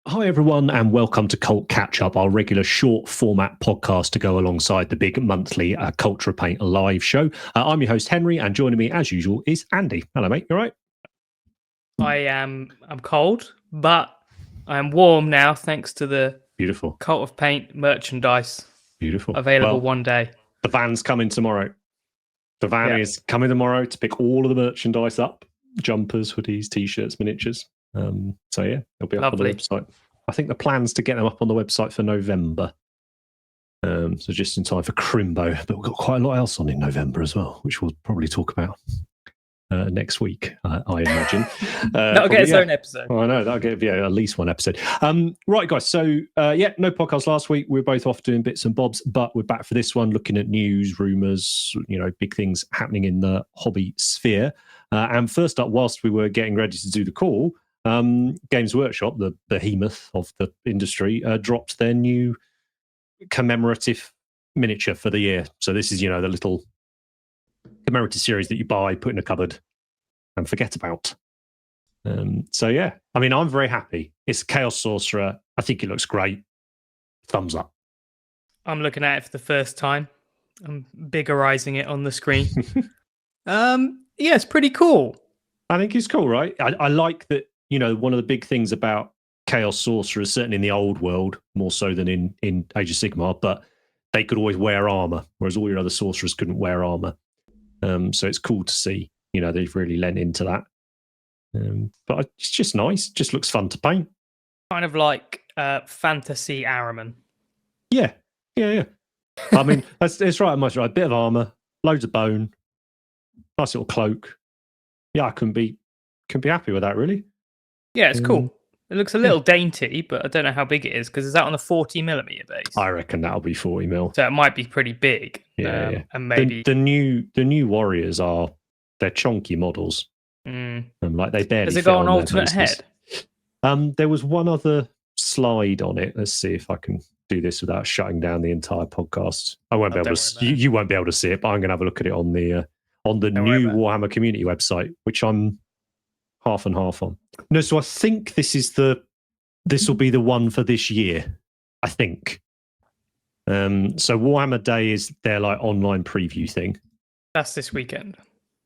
Hi, everyone, and welcome to Cult Catch Up, our regular short format podcast to go alongside the big monthly Culture of Paint live show. I'm your host, Henry, and joining me, as usual, is Andy. Hello, mate. You all right? I'm cold, but I'm warm now thanks to the Beautiful. Cult of Paint merchandise. Beautiful. Available one day. The van's coming tomorrow. The van is coming tomorrow to pick all of the merchandise up. Jumpers, hoodies, T-shirts, miniatures. So yeah, it'll be up on the website. I think the plan's to get them up on the website for November. So just in time for Crimbo. But we've got quite a lot else on in November as well, which we'll probably talk about next week, I imagine. That'll get its own episode. I know, that'll get at least one episode. Right, guys. So no podcast last week. We were both off doing bits and bobs, but we're back for this one, looking at news, rumours, big things happening in the hobby sphere. And first up, whilst we were getting ready to do the call, Games Workshop, the behemoth of the industry, dropped their new commemorative miniature for the year. So this is, the little commemorative series that you buy, put in a cupboard, and forget about. So yeah, I mean, I'm very happy. It's Chaos Sorcerer. I think it looks great. Thumbs up. I'm looking at it for the first time. I'm biggerizing it on the screen. Yeah, it's pretty cool. I think it's cool, right? I like that. One of the big things about Chaos Sorcerers, certainly in the old world, more so than in Age of Sigmar, but they could always wear armor, whereas all your other sorcerers couldn't wear armor. So it's cool to see, they've really lent into that. But it's just nice. Just looks fun to paint. Kind of like fantasy Araman. Yeah. I mean, it's right, much right. A bit of armor, loads of bone, nice little cloak. Yeah, I can be happy with that, really. Yeah, it's cool. It looks a little dainty, but I don't know how big it is because is that on a 40mm base? I reckon that'll be 40mm. So it might be pretty big. Yeah. And maybe the new warriors they're chunky models. Like they barely. Does it go on alternate head? There was one other slide on it. Let's see if I can do this without shutting down the entire podcast. I won't be able to. You won't be able to see it, but I'm going to have a look at it on the new Warhammer community website, which I'm half and half on. No, so I think this will be the one for this year. I think. So Warhammer Day is their like online preview thing. That's this weekend.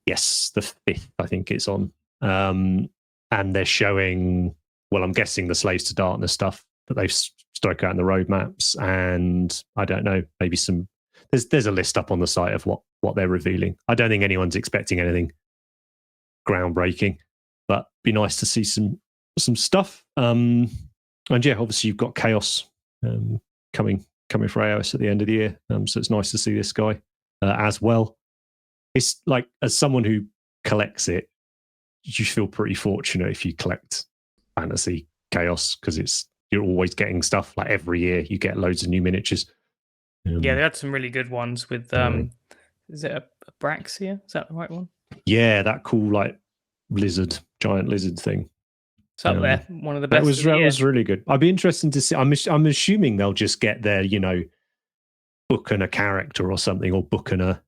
Yes, the 5th, I think it's on. And they're showing, well, I'm guessing the Slaves to Darkness stuff that they've stuck out in the roadmaps, and I don't know, maybe some. There's a list up on the site of what they're revealing. I don't think anyone's expecting anything groundbreaking, but be nice to see some stuff. And yeah, obviously you've got Chaos coming for AOS at the end of the year, so it's nice to see this guy as well. It's like, as someone who collects it, you feel pretty fortunate if you collect fantasy Chaos, because you're always getting stuff. Like every year you get loads of new miniatures. Yeah, they had some really good ones with is it a Abraxia? Is that the right one? Yeah, that cool like giant lizard thing. It's up there, one of the best. That was really good. I'd be interested to see. I'm assuming they'll just get their book and a character or something, or book and a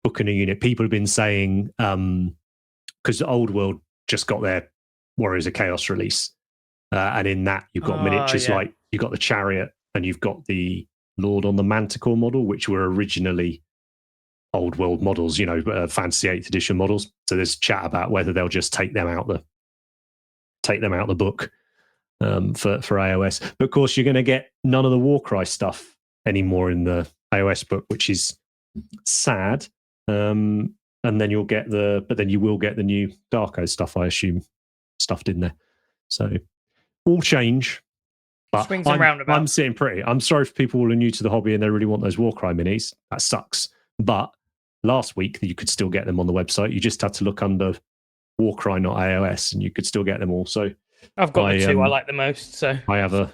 unit. People have been saying because the Old World just got their Warriors of Chaos release, and in that you've got miniatures like you've got the Chariot and you've got the Lord on the Manticore model, which were originally Old World models, Fantasy 8th edition models. So there's chat about whether they'll just take them out the book for AOS. But of course, you're going to get none of the Warcry stuff anymore in the AOS book, which is sad. And then you will get the new Darko stuff, I assume, stuffed in there. So all change. But swings and roundabouts. I'm sitting pretty. I'm sorry for people who are new to the hobby and they really want those Warcry minis. That sucks. But last week you could still get them on the website. You just had to look under Warcry, not AOS, and you could still get them all. So I've got the two I like the most. So I have a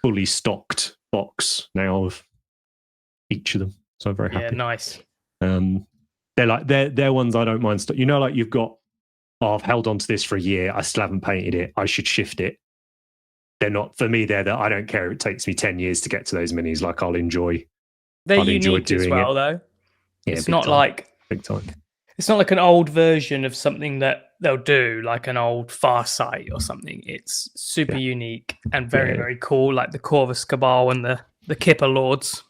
fully stocked box now of each of them. So I'm very happy. Yeah, nice. They're ones I don't mind. Like you've got, I've held on to this for a year. I still haven't painted it. I should shift it. They're not, for me, they're that I don't care if it takes me 10 years to get to those minis. Like I'll enjoy. They're unique as well, though. Yeah, it's not like big time. It's not like an old version of something that they'll do like an old Far Sight or something. It's super unique and very, very cool, like the Corvus Cabal and the Kipper Lords.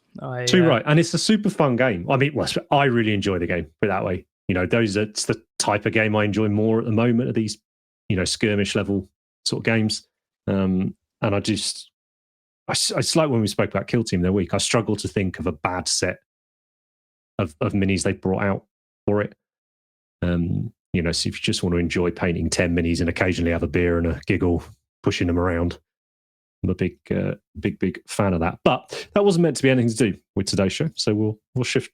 Too right. And it's a super fun game. I mean, well, I really enjoy the game, put it that way. It's the type of game I enjoy more at the moment of these, skirmish level sort of games. And it's like when we spoke about Kill Team the week, I struggle to think of a bad set of minis they brought out for it. So if you just want to enjoy painting 10 minis and occasionally have a beer and a giggle pushing them around, I'm a big fan of that. But that wasn't meant to be anything to do with today's show, so we'll shift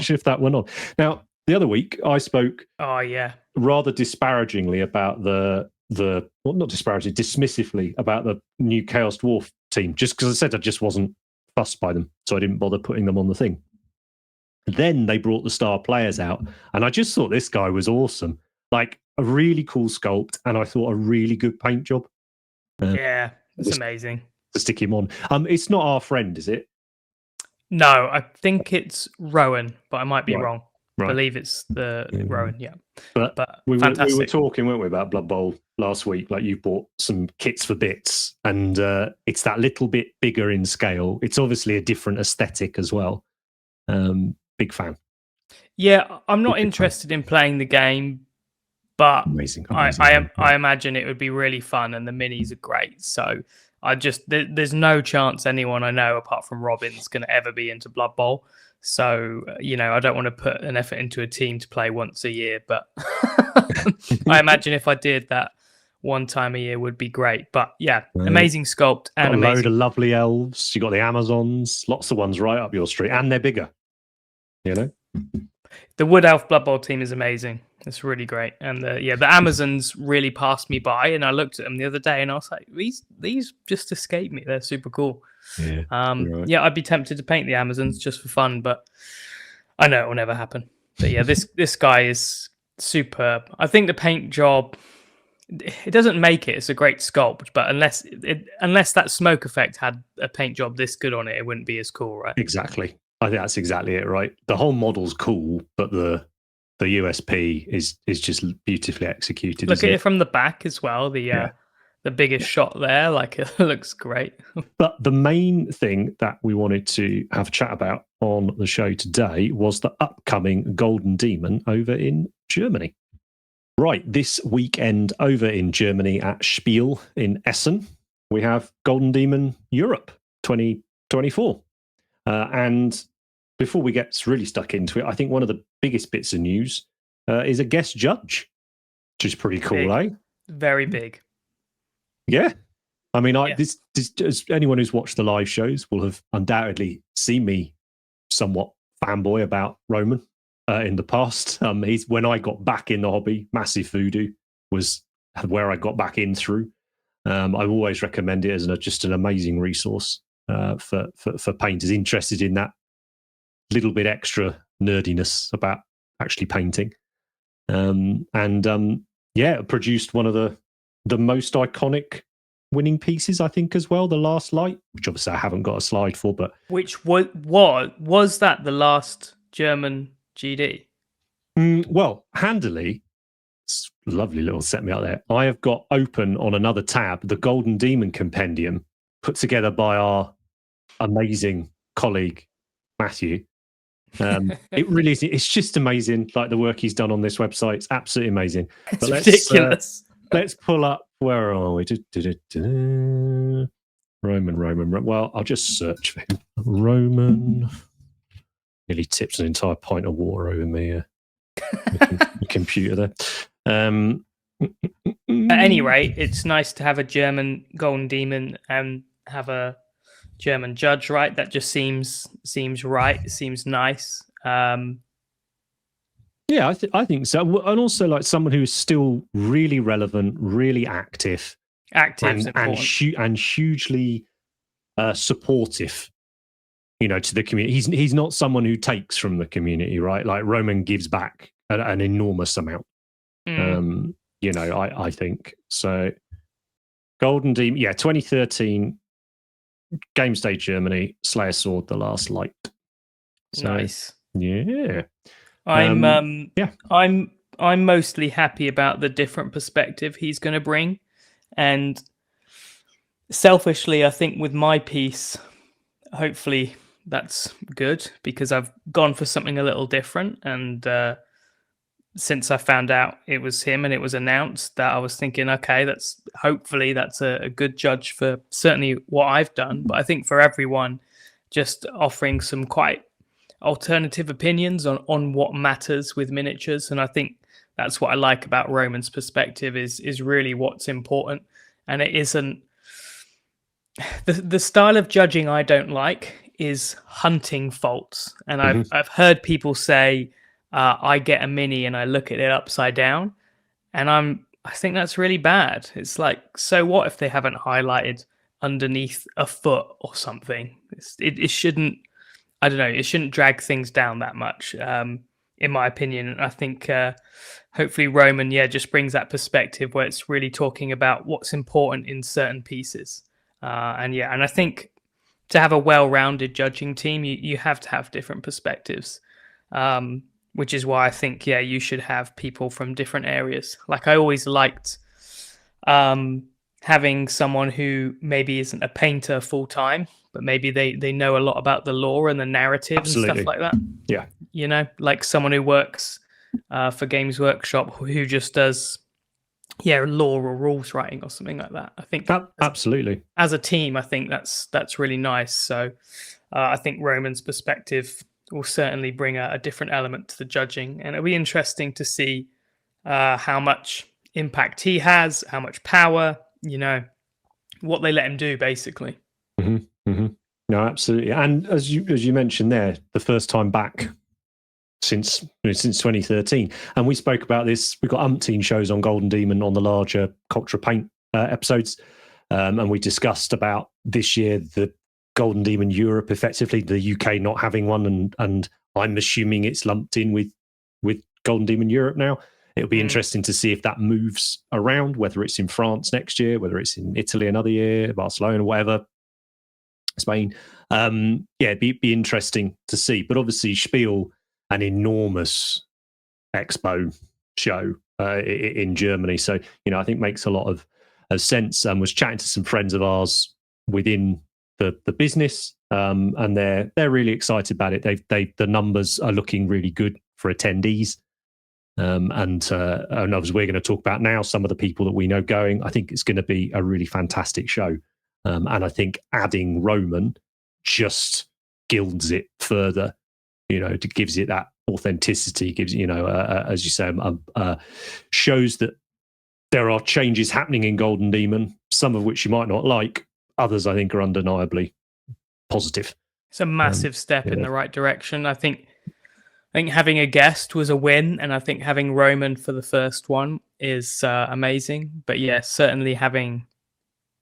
shift that one on. Now, the other week I spoke rather disparagingly about not disparagingly, dismissively about the new Chaos Dwarf team, just because I said I just wasn't fussed by them, so I didn't bother putting them on the thing. Then they brought the star players out, and I just thought this guy was awesome. Like a really cool sculpt, and I thought a really good paint job. It's amazing. To stick him on. It's not our friend, is it? No, I think it's Rowan, but I might be wrong. Right. I believe it's the Rowan, yeah. But we were talking, weren't we, about Blood Bowl last week? Like you bought some kits for bits, and it's that little bit bigger in scale. It's obviously a different aesthetic as well. Big fan. Yeah, I'm not interested in playing the game, but amazing. I imagine it would be really fun, and the minis are great. So there's no chance anyone I know apart from Robin's going to ever be into Blood Bowl. So I don't want to put an effort into a team to play once a year, but I imagine if I did that one time a year would be great. But yeah, amazing sculpt and got a load of lovely elves. You got the Amazons, lots of ones right up your street, and they're bigger. The Wood Elf Blood Bowl team is amazing. It's really great. And the Amazons really passed me by, and I looked at them the other day and I was like, these just escaped me. They're super cool. Yeah. Right. I'd be tempted to paint the Amazons just for fun, but I know it will never happen. But yeah, this guy is superb. I think the paint job, it doesn't make it. It's a great sculpt, but unless that smoke effect had a paint job this good on it, it wouldn't be as cool, right? Exactly. I think that's exactly it, right? The whole model's cool, but the USP is just beautifully executed. Look at it from the back as well. The biggest shot there, like it looks great. But the main thing that we wanted to have a chat about on the show today was the upcoming Golden Demon over in Germany. Right, this weekend over in Germany at Spiel in Essen, we have Golden Demon Europe 2024. And before we get really stuck into it, I think one of the biggest bits of news is a guest judge, which is pretty cool, big. Very big. Yeah. I mean, this anyone who's watched the live shows will have undoubtedly seen me somewhat fanboy about Roman in the past. He's when I got back in the hobby, Massive Voodoo was where I got back in through. I always recommend it as just an amazing resource for painters interested in that little bit extra nerdiness about actually painting. It produced one of the most iconic winning pieces, I think, as well, The Last Light, which obviously I haven't got a slide for, but which was that the last German GD? Well, handily, it's a lovely little set me out there. I have got open on another tab the Golden Demon Compendium put together by our amazing colleague Matthew. It really is. It's just amazing, like the work he's done on this website. It's absolutely amazing. It's ridiculous. Let's pull up. Where are we? Roman. Well, I'll just search for him. Roman. Nearly tipped an entire pint of water over me. The computer there. At any rate, it's nice to have a German Golden Demon and have a German judge, right? That just seems right. It seems nice. Yeah, I think so, and also like someone who is still really relevant, really active, and hugely supportive. To the community. He's not someone who takes from the community, right? Like Roman gives back an enormous amount. I think so. Golden Demon, 2013. Game Stage Germany, Slayer Sword, The Last Light. So, nice. Yeah. I'm I'm mostly happy about the different perspective he's going to bring, and selfishly, I think with my piece, hopefully that's good because I've gone for something a little different. And since I found out it was him and it was announced, that I was thinking, okay, that's hopefully that's a good judge for certainly what I've done. But I think for everyone, just offering some quite alternative opinions on what matters with miniatures. And I think that's what I like about Roman's perspective is really what's important. And it isn't the style of judging I don't like is hunting faults. And I've heard people say I get a mini and I look at it upside down, and I think that's really bad. It's like, so what if they haven't highlighted underneath a foot or something? It shouldn't. I don't know. It shouldn't drag things down that much, in my opinion. And I think hopefully Roman, just brings that perspective where it's really talking about what's important in certain pieces. And I think to have a well-rounded judging team, you have to have different perspectives, which is why I think you should have people from different areas. Like I always liked having someone who maybe isn't a painter full time, but maybe they know a lot about the lore and the narrative and stuff like that. Yeah, like someone who works for Games Workshop who just does lore or rules writing or something like that. I think absolutely. As a team, I think that's really nice. So I think Roman's perspective will certainly bring a different element to the judging, and it'll be interesting to see how much impact he has, how much power, what they let him do, basically. No, absolutely. And as you mentioned there, the first time back since 2013, and we spoke about this. We've got umpteen shows on Golden Demon on the larger Culture Paint episodes, and we discussed about this year the Golden Demon Europe, effectively the UK not having one, and I'm assuming it's lumped in with Golden Demon Europe now. It'll be interesting to see if that moves around, whether it's in France next year, whether it's in Italy another year, Barcelona, whatever, Spain. It'd be interesting to see. But obviously, Spiel, an enormous expo show in Germany. So, I think makes a lot of sense. And was chatting to some friends of ours within the business, and they're really excited about it. The numbers are looking really good for attendees. And obviously we're going to talk about now some of the people that we know going. I think it's going to be a really fantastic show. And I think adding Roman just gilds it further, gives it that authenticity, gives, as you say, shows that there are changes happening in Golden Demon, some of which you might not like, others I think are undeniably positive. It's a massive step in the right direction. I think having a guest was a win, and I think having Roman for the first one is amazing. But certainly having,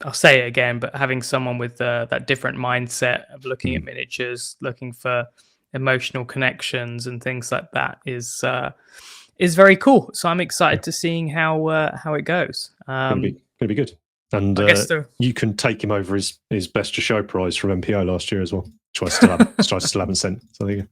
I'll say it again, but having someone with that different mindset of looking at miniatures, looking for emotional connections and things like that is very cool. So I'm excited to seeing how it goes. Going to be good. And you can take him over his best to show prize from MPO last year as well, which I still haven't sent. So there you go.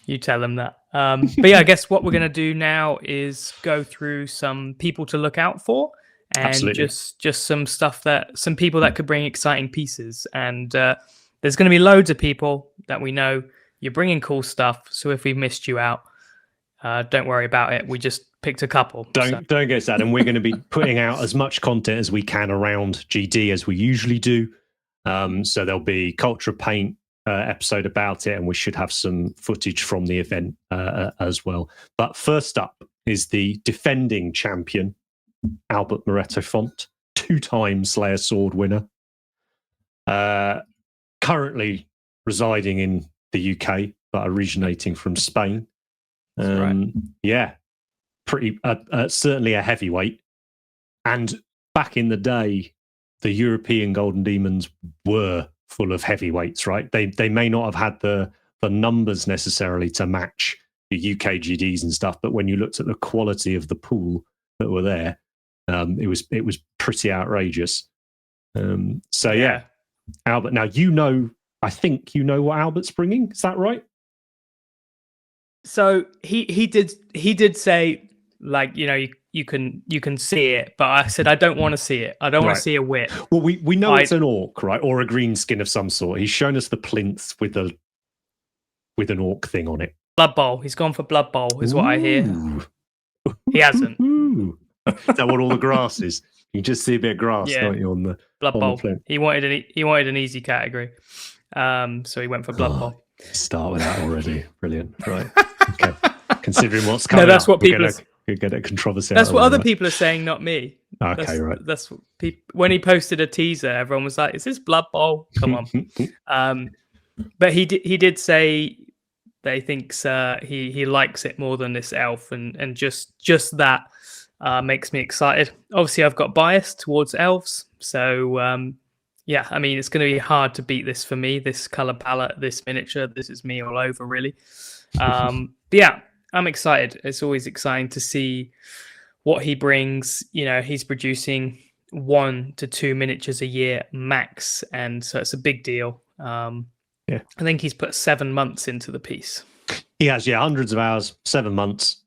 You tell them that. But I guess what we're going to do now is go through some people to look out for, and just some stuff some people that could bring exciting pieces. And there's going to be loads of people that we know. You're bringing cool stuff. So if we missed you out, don't worry about it. We just picked a couple. Don't get sad. And we're going to be putting out as much content as we can around GD as we usually do. So there'll be Culture Paint episode about it, and we should have some footage from the event as well. But first up is the defending champion, Albert Moretto Font, 2-time Slayer Sword winner, currently residing in the UK but originating from Spain. Right. Yeah, pretty certainly a heavyweight. And back in the day, the European Golden Demons were full of heavyweights, right? They may not have had the numbers necessarily to match the UK GDs and stuff, but when you looked at the quality of the pool that were there, it was pretty outrageous. Albert. Now I think you know what Albert's bringing. Is that right? So he did say like you can see it, but I said I don't want to see it. I don't want to see a whip. Well, we know it's an orc, right, or a green skin of some sort. He's shown us the plinth with an orc thing on it. Blood Bowl. He's gone for Blood Bowl, is what I hear. He hasn't. Is that what all the grass is? You just see a bit of grass, don't you, on the Blood Bowl. The plinth. He wanted an easy category, so he went for Blood Bowl. Start with that already. Brilliant. Right. Okay. Considering what's coming, that's what people get a controversy. That's what other people are saying, not me. Okay, right. That's what when he posted a teaser, everyone was like, "Is this Blood Bowl? Come on." But he did say that he thinks he likes it more than this elf, and just that makes me excited. Obviously, I've got bias towards elves, so yeah, I mean, it's going to be hard to beat this for me. This color palette, this miniature, this is me all over, really. But yeah, I'm excited. It's always exciting to see what he brings. He's producing 1 to 2 miniatures a year max, and so it's a big deal. Yeah, I think he's put 7 months into the piece. He has, hundreds of hours, 7 months,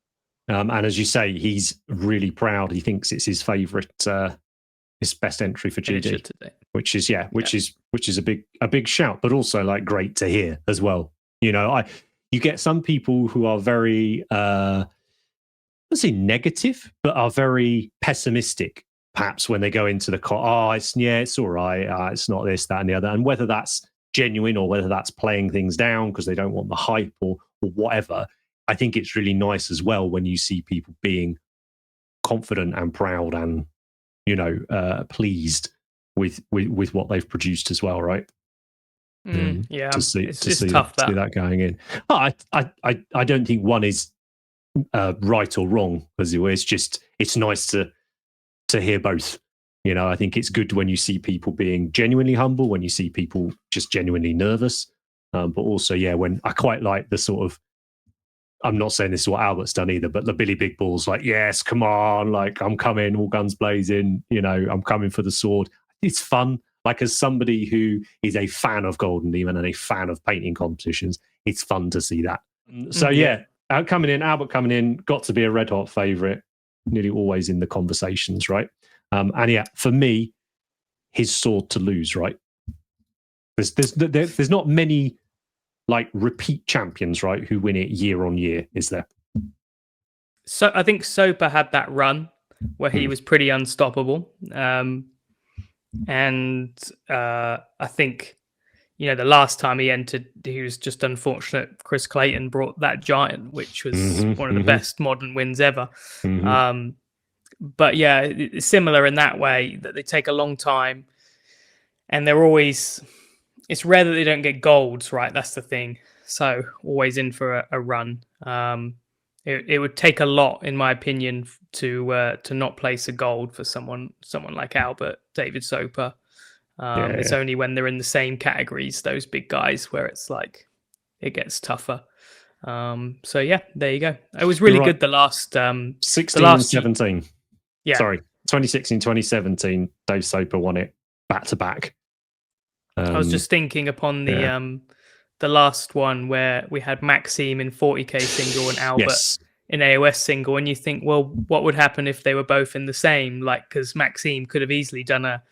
and as you say, he's really proud. He thinks it's his favourite, his best entry for GD today, which is a big shout, but also like great to hear as well. You get some people who are very, let's say negative, but are very pessimistic, perhaps when they go into the it's all right, it's not this, that, and the other, and whether that's genuine or whether that's playing things down because they don't want the hype or whatever. I think it's really nice as well when you see people being confident and proud and pleased with what they've produced as well, right? Yeah, to see tough that going in. I don't think one is right or wrong, as it were. It's nice to hear both. I think it's good when you see people being genuinely humble, when you see people just genuinely nervous, but also when I quite like the sort of, I'm not saying this is what Albert's done either, but the Billy Big Balls, like, yes, come on, like, I'm coming, all guns blazing, I'm coming for the sword. It's fun. Like, as somebody who is a fan of Golden Demon and a fan of painting competitions, it's fun to see that. So, Albert coming in, got to be a red hot favourite, nearly always in the conversations, right? And for me, his sword to lose, right? There's not many like repeat champions, right, who win it year on year, is there? So I think Soper had that run where he was pretty unstoppable. And I think, the last time he entered, he was just unfortunate. Chris Clayton brought that giant, which was one of the best modern wins ever. But yeah, it's similar in that way that they take a long time and they're always, it's rare that they don't get golds, right? That's the thing. So always in for a run. It would take a lot, in my opinion, to not place a gold for someone like Albert, David Soper. It's only when they're in the same categories, those big guys, where it's like it gets tougher. So yeah, there you go. It was really good the last 16 and 17. Yeah. Sorry, 2016, 2017, Dave Soper won it back to back. I was just thinking upon the last one where we had Maxime in 40k single and Albert in AOS single, and you think, well, what would happen if they were both in the same? Like, because Maxime could have easily done a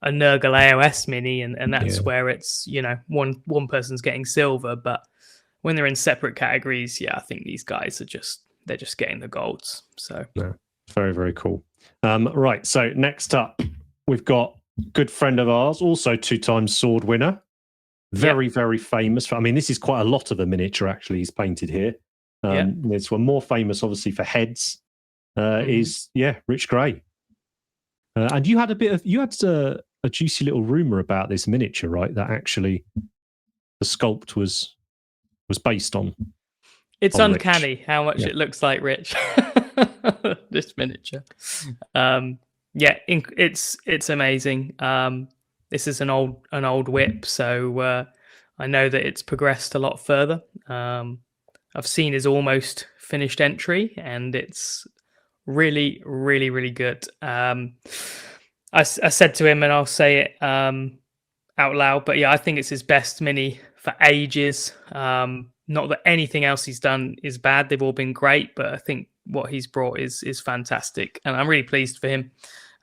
Nurgle AOS mini, and that's where it's one person's getting silver, but when they're in separate categories, I think these guys are just getting the golds. So very, very cool. Right, so next up we've got good friend of ours, also 2-time sword winner, very famous. I mean, this is quite a lot of a miniature actually he's painted here. There's one more famous, obviously, for heads. Is Rich Gray. And you had a juicy little rumor about this miniature, right? That actually the sculpt was based on. It's on uncanny Rich. How much it looks like Rich. This miniature. It's amazing. This is an old whip, so I know that it's progressed a lot further. I've seen his almost finished entry, and it's really, really, really good. I said to him, and I'll say it out loud, but I think it's his best mini for ages. Not that anything else he's done is bad; they've all been great, but I think what he's brought is fantastic, and I'm really pleased for him.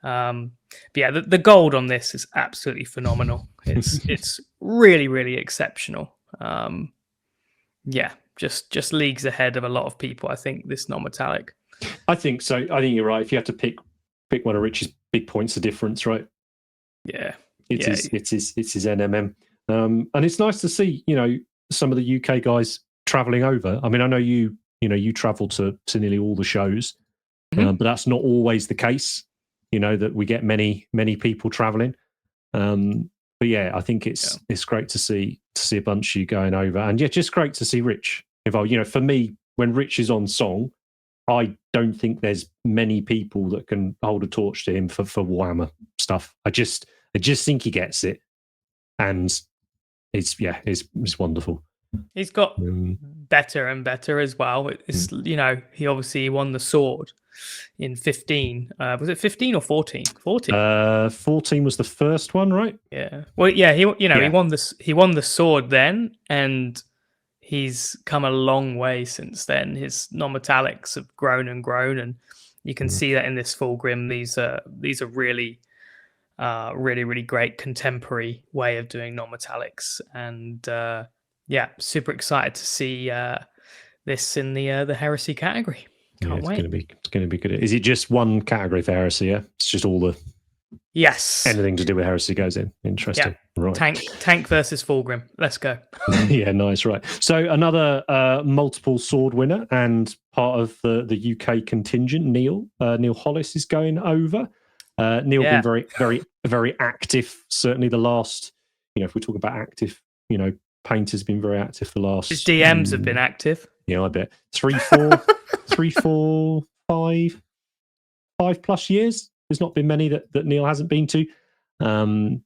But yeah, the gold on this is absolutely phenomenal. It's really, really exceptional. Yeah, just leagues ahead of a lot of people. I think this non-metallic. I think so. I think you're right. If you have to pick one of Rich's big points of difference, right? Yeah, it's his NMM, and it's nice to see some of the UK guys travelling over. I mean, I know you travel to nearly all the shows, but that's not always the case. That we get many people travelling. But yeah, I think it's great to see a bunch of you going over, and yeah, just great to see Rich involved. For me, when Rich is on song, I don't think there's many people that can hold a torch to him for Warhammer stuff. I just think he gets it, and it's wonderful. He's got better and better as well. It's he obviously won the sword in 15. Was it 15 or 14? 14. 14 was the first one, right? Yeah. Well, yeah. He won this. He won the sword then, and he's come a long way since then. His non-metallics have grown and grown, and you can see that in this Fulgrim. These are really, really great contemporary way of doing non-metallics, and yeah, super excited to see this in the heresy category. Can't wait. It's going to be good. Is it just one category for heresy? Yeah, it's just all the anything to do with heresy goes in. Interesting. Yeah. Right. Tank versus Fulgrim. Let's go. Yeah, nice. Right. So another multiple sword winner and part of the UK contingent, Neil Hollis is going over. Neil been very, very, very active. Certainly the last, if we talk about active, painters been very active the last. His DMs have been active. Yeah, I bet 3, 4, 5+ years. There's not been many that Neil hasn't been to. I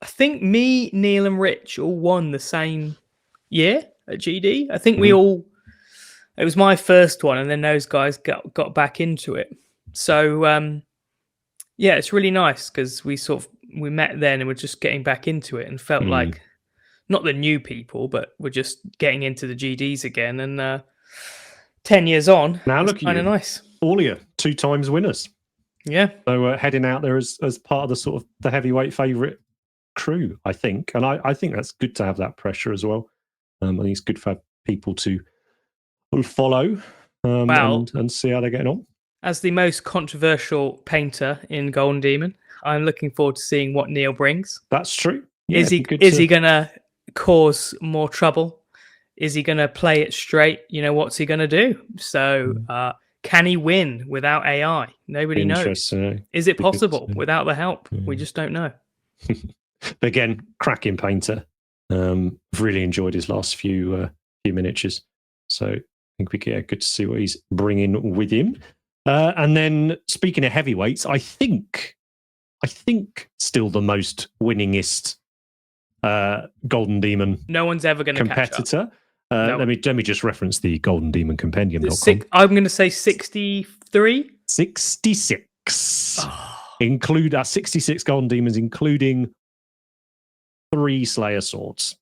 think me, Neil, and Rich all won the same year at GD. I think we all. It was my first one, and then those guys got back into it. So yeah, it's really nice because we met then and we're just getting back into it and felt like not the new people, but we're just getting into the GDs again. And 10 years on, now look, kind of nice. All of you 2 times winners. Yeah. So heading out there as part of the sort of the heavyweight favourite crew, I think. And I think that's good to have that pressure as well. I think it's good for people to follow and see how they're getting on. As the most controversial painter in Golden Demon, I'm looking forward to seeing what Neil brings. That's true. Yeah, is he going to cause more trouble? Is he going to play it straight? What's he going to do? So can he win without AI? Nobody knows. Is it possible without the help? We just don't know. But again, cracking painter. Really enjoyed his last few miniatures. So I think we get good to see what he's bringing with him. And then speaking of heavyweights, I think still the most winningest Golden Demon. No one's ever going to competitor. Let me just reference the Golden Demon Compendium.com. I'm going to say 63, 66. Include 66 Golden Demons, including 3 Slayer swords.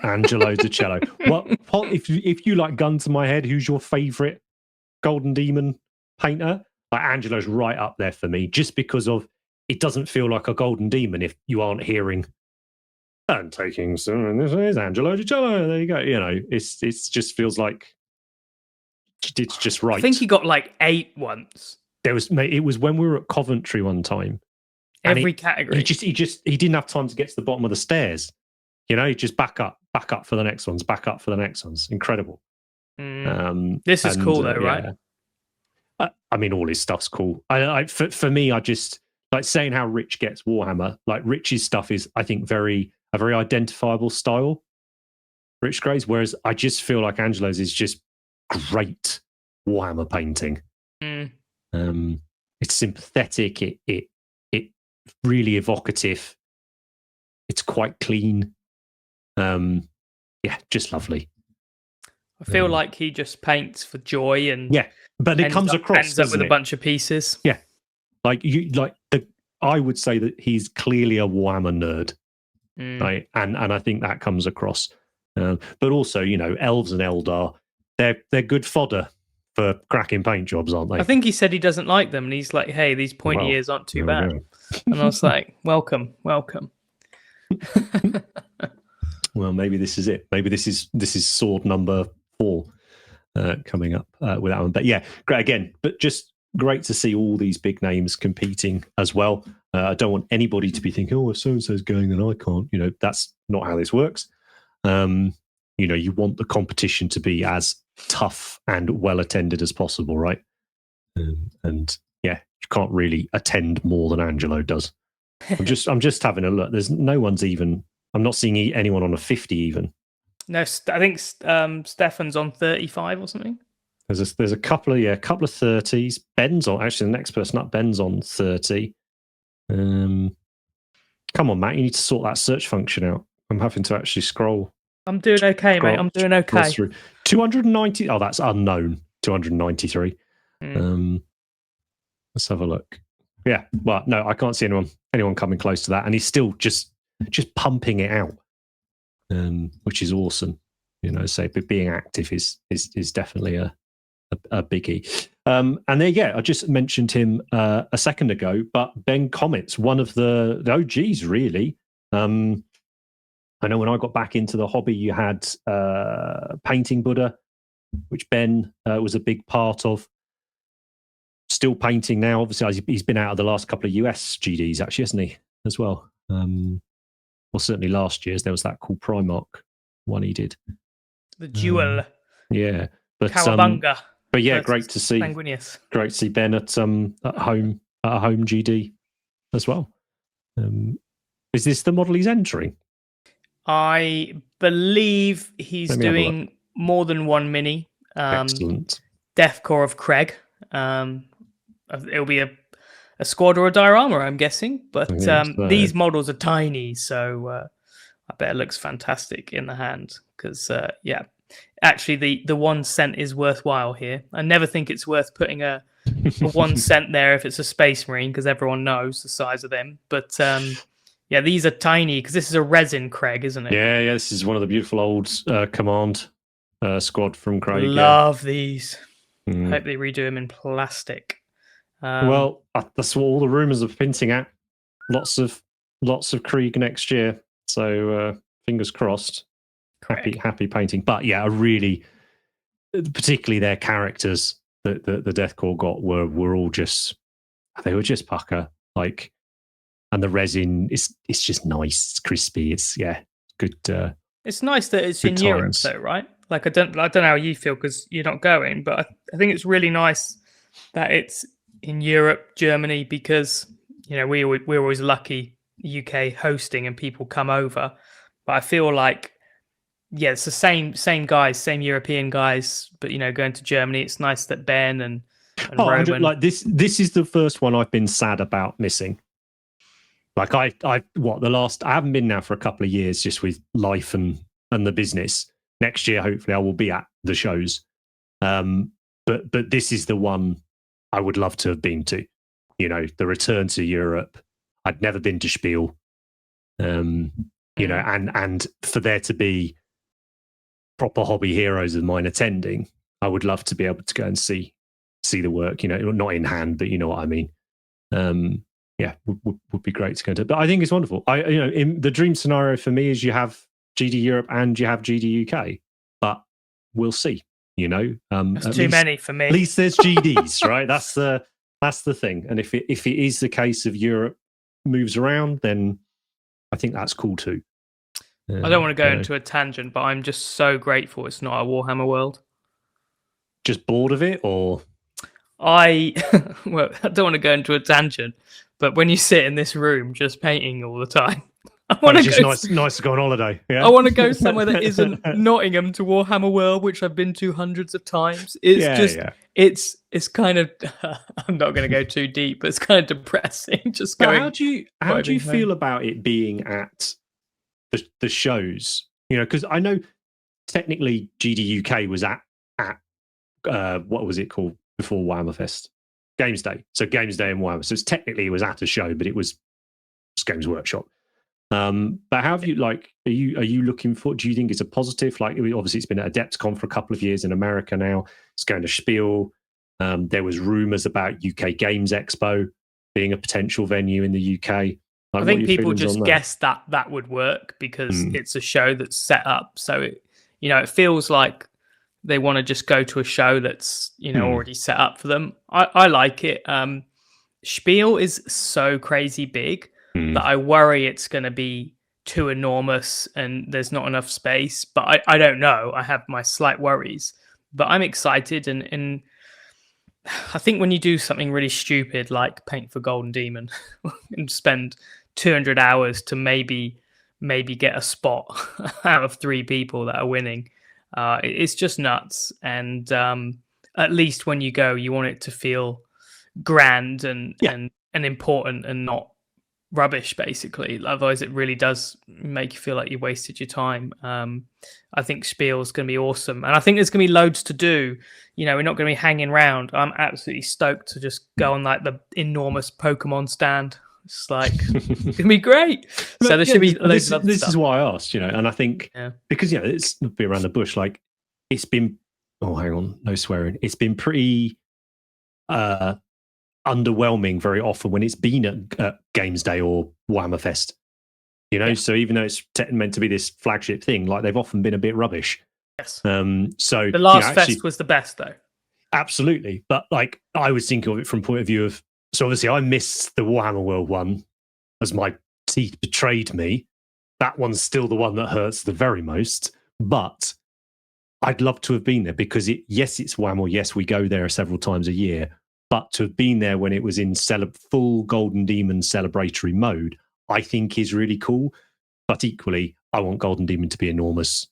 Angelo DiCello. What if you like gun to my head? Who's your favourite Golden Demon painter? Like Angelo's right up there for me, just because of it doesn't feel like a Golden Demon if you aren't hearing and taking some. This is Angelo DiCello. There you go. It's just feels like it's just right. I think he got like 8 once. It was when we were at Coventry one time. Every category. He didn't have time to get to the bottom of the stairs. He just back up for the next ones, back up for the next ones. Incredible. This is cool though, right? I mean, all his stuff's cool. For me, I just like saying how Rich gets Warhammer. Like Rich's stuff is, I think, a very identifiable style. Rich Gray's, whereas I just feel like Angelo's is just great Warhammer painting. It's sympathetic. It really evocative. It's quite clean. Just lovely. I feel like he just paints for joy and but it comes across. Ends up with a bunch of pieces. Yeah, I would say that he's clearly a Warhammer nerd, right? And I think that comes across. But also, Elves and Eldar, they're good fodder for cracking paint jobs, aren't they? I think he said he doesn't like them, and he's like, "Hey, these pointy ears aren't too bad." And I was like, "Welcome, welcome." Well, maybe this is it. Maybe this is sword number 4 coming up with that one. But yeah, great again. But just great to see all these big names competing as well. I don't want anybody to be thinking, "Oh, if so and so's going, then I can't." You know, that's not how this works. You know, you want the competition to be as tough and well attended as possible, right? And yeah, you can't really attend more than Angelo does. I'm just having a look. There's no one's even. I'm not seeing anyone on a 50 even. No, I think Stefan's on 35 or something. There's a couple of 30s. Ben's on, actually the next person up, Ben's on 30. Come on, Matt, you need to sort that search function out. I'm having to actually scroll. I'm doing okay, mate. I'm doing okay. 290. Oh, that's unknown. 293. Let's have a look. Yeah, well, no, I can't see anyone coming close to that, and he's still just pumping it out, which is awesome. You know, so but being active is definitely a biggie. And there, yeah, I just mentioned him a second ago, but Ben comments, one of the OGs, really. I know when I got back into the hobby, you had Painting Buddha, which Ben was a big part of. Still painting now. Obviously, he's been out of the last couple of US GDs, actually, hasn't he, as well? Well, certainly last year's. There was that cool Primark one he did. The Jewel. Yeah. But, Cowabunga. But yeah, great to see. Sanguinius. Great to see Ben at home GD as well. Is this the model he's entering? I believe he's doing more than one mini. Excellent. Deathcore of Craig. It'll be a squad or a diorama, I'm guessing. But these models are tiny, so I bet it looks fantastic in the hand. Because yeah, actually the 1 cent is worthwhile here. I never think it's worth putting a 1 cent there if it's a Space Marine, because everyone knows the size of them. But yeah, these are tiny because this is a resin Craig, isn't it? Yeah, this is one of the beautiful old command squad from Craig. Love these. Hope they redo them in plastic. Well, that's what all the rumours are hinting at. Lots of Krieg next year. So fingers crossed. Happy painting. But yeah, really, particularly their characters that the Deathcore got were all just, they were just pucker. Like, and the resin it's just nice. It's crispy. It's good. It's nice that it's in Europe, though, right? Like, I don't know how you feel because you're not going, but I think it's really nice that it's in Europe, Germany, because you know we're always lucky UK hosting and people come over. But I feel like it's the same guys, same European guys, but you know, going to Germany, it's nice that Ben and Roman. Like this is the first one I've been sad about missing. Like I haven't been now for a couple of years, just with life and the business. Next year, hopefully, I will be at the shows. But this is the one I would love to have been to. You know, the return to Europe. I'd never been to Spiel. You know, and for there to be proper hobby heroes of mine attending, I would love to be able to go and see the work. You know, not in hand, but you know what I mean. Yeah, would be great to go to. But I think it's wonderful. In the dream scenario for me is you have GD Europe and you have GD UK, but we'll see. You know, that's too many for me. At least there's GDs, right? That's the thing. And if it is the case of Europe moves around, then I think that's cool too. I don't want to go into a tangent, but I'm just so grateful it's not a Warhammer World. Just bored of it, or I don't want to go into a tangent, but when you sit in this room just painting all the time, I want to just nice to go on holiday. Yeah? I want to go somewhere that isn't Nottingham to Warhammer World, which I've been to hundreds of times. It's kind of I'm not going to go too deep, but it's kind of depressing. Just going. How do you feel about it being at the shows? You know, because I know technically GD UK was at what was it called before Warhammer Fest? Games Day. So Games Day and Warhammer. So technically it was at a show, but it was Games Workshop. But how have you like? Are you looking for? Do you think it's a positive? Like, obviously, it's been at AdeptCon for a couple of years in America now. It's going to Spiel. There was rumours about UK Games Expo being a potential venue in the UK. Like, I what are think your people feelings just on that? guessed that that would work because Mm, it's a show that's set up. So it feels like they want to just go to a show that's mm, already set up for them. I like it. Spiel is so crazy big that mm. I worry it's going to be too enormous and there's not enough space. But I don't know. I have my slight worries, but I'm excited. And I think when you do something really stupid like paint for Golden Demon and spend 200 hours to maybe get a spot out of three people that are winning, it's just nuts. And at least when you go, you want it to feel grand and Yeah, and and important and not rubbish basically. Otherwise it really does make you feel like you wasted your time. I think Spiel's going to be awesome, and I think there's going to be loads to do. We're not going to be hanging around. I'm absolutely stoked to just go on like the enormous Pokemon stand. It's like it's going to be great. So but there yeah, should be loads this of other this is stuff. why I asked. And I think Yeah. because it's not be around the bush. Like, it's been. Oh, hang on, no swearing. It's been pretty uh underwhelming very often when it's been at Games Day or Warhammer Fest. Yeah. So even though it's meant to be this flagship thing, like, they've often been a bit rubbish. Yes. So The last fest actually, was the best though. absolutely. But like, I was thinking of it from point of view of, so obviously I missed the Warhammer World one as my teeth betrayed me. That one's still the one that hurts the very most. But I'd love to have been there because yes, it's Warhammer. Yes, we go there several times a year. But to have been there when it was in full Golden Demon celebratory mode, I think is really cool. But equally, I want Golden Demon to be enormous.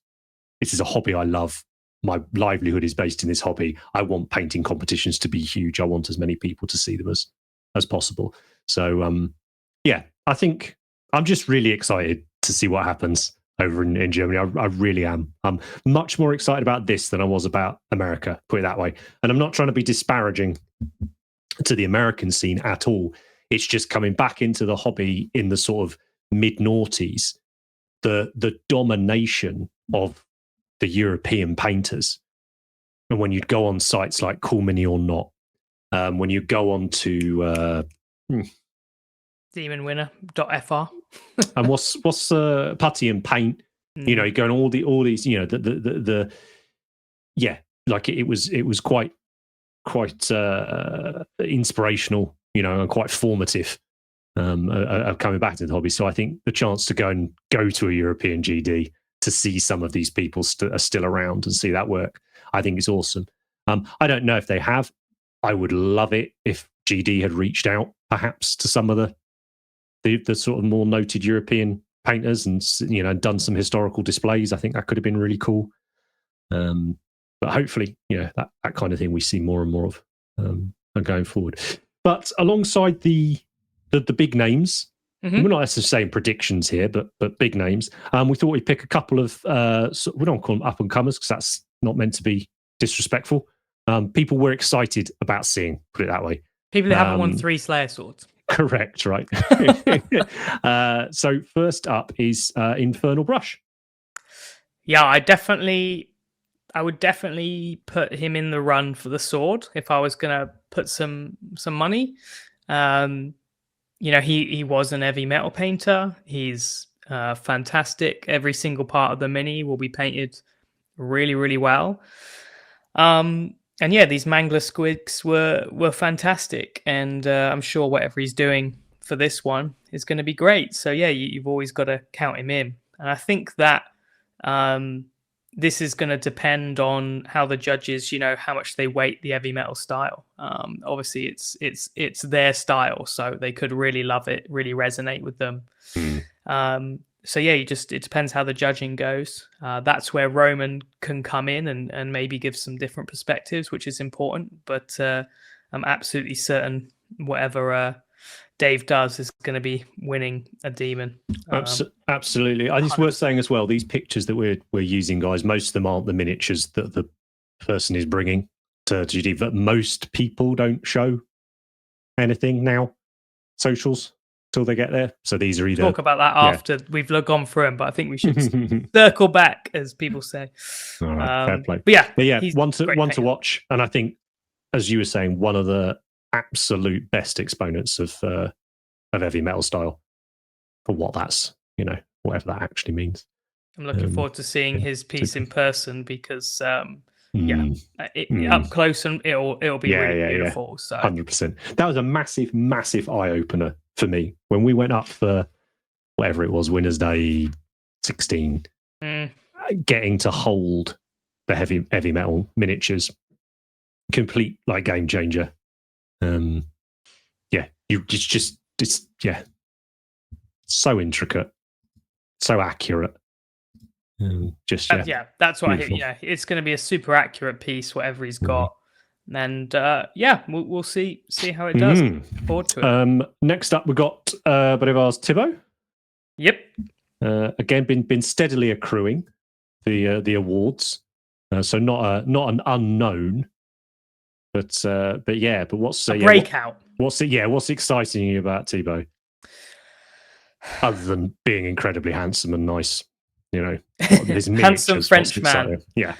This is a hobby I love. My livelihood is based in this hobby. I want painting competitions to be huge. I want as many people to see them as possible. So yeah, I think I'm just really excited to see what happens over in Germany. I really am. I'm much more excited about this than I was about America, put it that way. And I'm not trying to be disparaging to the American scene at all. It's just coming back into the hobby in the sort of mid noughties. The domination of the European painters, and when you'd go on sites like Cool Mini or Not, when you go on to Demonwinner.fr. and what's Putty and Paint, you go on all these, the yeah, like it was quite inspirational, and quite formative, of coming back to the hobby. So I think the chance to go to a European GD to see some of these people are still around and see that work, I think is awesome. I don't know if they have. I would love it if GD had reached out perhaps to some of the sort of more noted European painters and done some historical displays. I think that could have been really cool. But hopefully, that kind of thing we see more and more of going forward. But alongside the big names, Mm-hmm. we're not necessarily saying predictions here, but big names. We thought we'd pick a couple of we don't call them up and comers because that's not meant to be disrespectful. People we're excited about seeing, put it that way. People who haven't won 3 Slayer swords. Correct, right? So first up is Infernal Brush. Yeah, I would definitely put him in the run for the sword if I was gonna put some money. He was an heavy metal painter. He's fantastic. Every single part of the mini will be painted really, really well. And yeah, these Mangler squigs were fantastic, and I'm sure whatever he's doing for this one is going to be great. So yeah, you've always got to count him in, and I think that this is going to depend on how the judges, how much they weight the heavy metal style. Obviously, it's their style, so they could really love it, really resonate with them. So yeah, it depends how the judging goes. That's where Roman can come in and maybe give some different perspectives, which is important. But I'm absolutely certain whatever Dave does is going to be winning a demon. Absolutely. I think it's worth saying as well, these pictures that we're using, guys, most of them aren't the miniatures that the person is bringing to GD, but most people don't show anything now. Socials. till they get there. So these are either Talk about that after we've gone through them, but I think we should circle back, as people say. All right, fair play. But yeah, one to watch, and I think, as you were saying, one of the absolute best exponents of heavy metal style for what that's, whatever that actually means. I'm looking forward to seeing his piece in person because, up close and it'll be really beautiful. So 100%. That was a massive, massive eye opener for me when we went up for whatever it was, Winners' Day 16. Getting to hold the heavy metal miniatures, complete like game changer. It's so intricate, so accurate. That's what beautiful. I hear. It's going to be a super accurate piece, whatever he's got, and we'll see how it does. Look forward to it. Next up, we got Bolivar's Thibaut. Yep. Again, been steadily accruing the awards, so not an unknown, but what's a breakout? What's exciting you about Thibaut, other than being incredibly handsome and nice? His handsome French man. Yeah.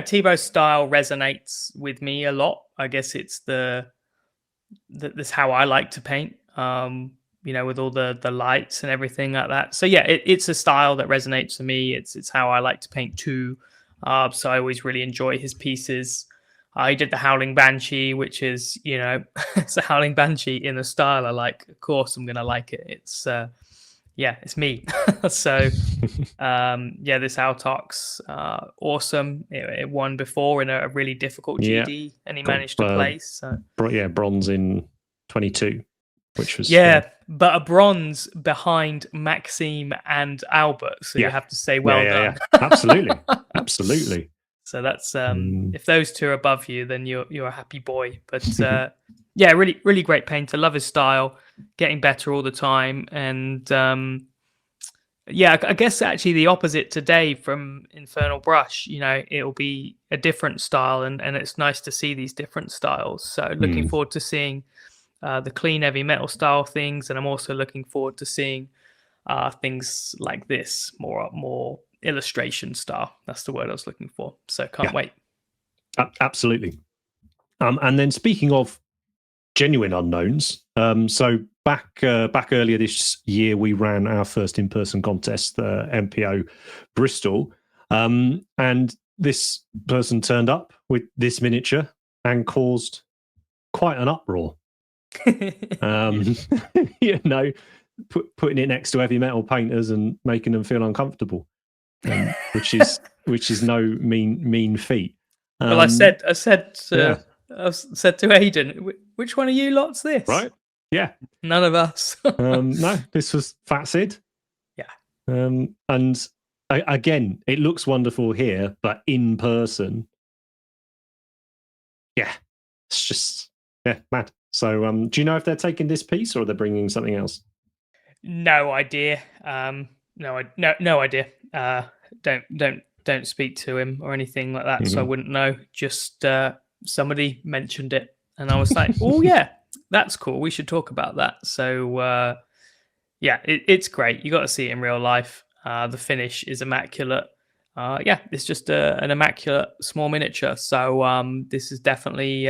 Thibaut's style resonates with me a lot. I guess it's that's how I like to paint. With all the lights and everything like that. So it's a style that resonates for me. It's how I like to paint too. So I always really enjoy his pieces. He did the Howling Banshee, which is, it's a Howling Banshee in a style I like. Of course, I'm gonna like it. It's it's me. So this Autox, awesome. It won before in a really difficult GD, and he managed to place. So. Bronze in 22. Which was but a bronze behind Maxime and Albert, so you have to say well done. Absolutely. So that's if those two are above you, then you're a happy boy. But really, really great painter. Love his style, getting better all the time, and I guess actually the opposite today from Infernal Brush. It'll be a different style, and it's nice to see these different styles. So looking forward to seeing. The clean heavy metal style things, and I'm also looking forward to seeing things like this, more illustration style. That's the word I was looking for. So can't wait. Absolutely. And then speaking of genuine unknowns, so back earlier this year, we ran our first in-person contest, the MPO Bristol, and this person turned up with this miniature and caused quite an uproar. Putting it next to heavy metal painters and making them feel uncomfortable, which is no mean feat. Well, I said to Aidan, which one of you lot's this? Right? Yeah, none of us. No, this was Fat Sid. Yeah, and again, it looks wonderful here, but in person, it's just mad. So, do you know if they're taking this piece or they're bringing something else? No idea. No idea. Don't speak to him or anything like that. So I wouldn't know. Just somebody mentioned it, and I was like, "Oh yeah, that's cool. We should talk about that." So it's great. You got to see it in real life. The finish is immaculate. It's just an immaculate small miniature. So this has definitely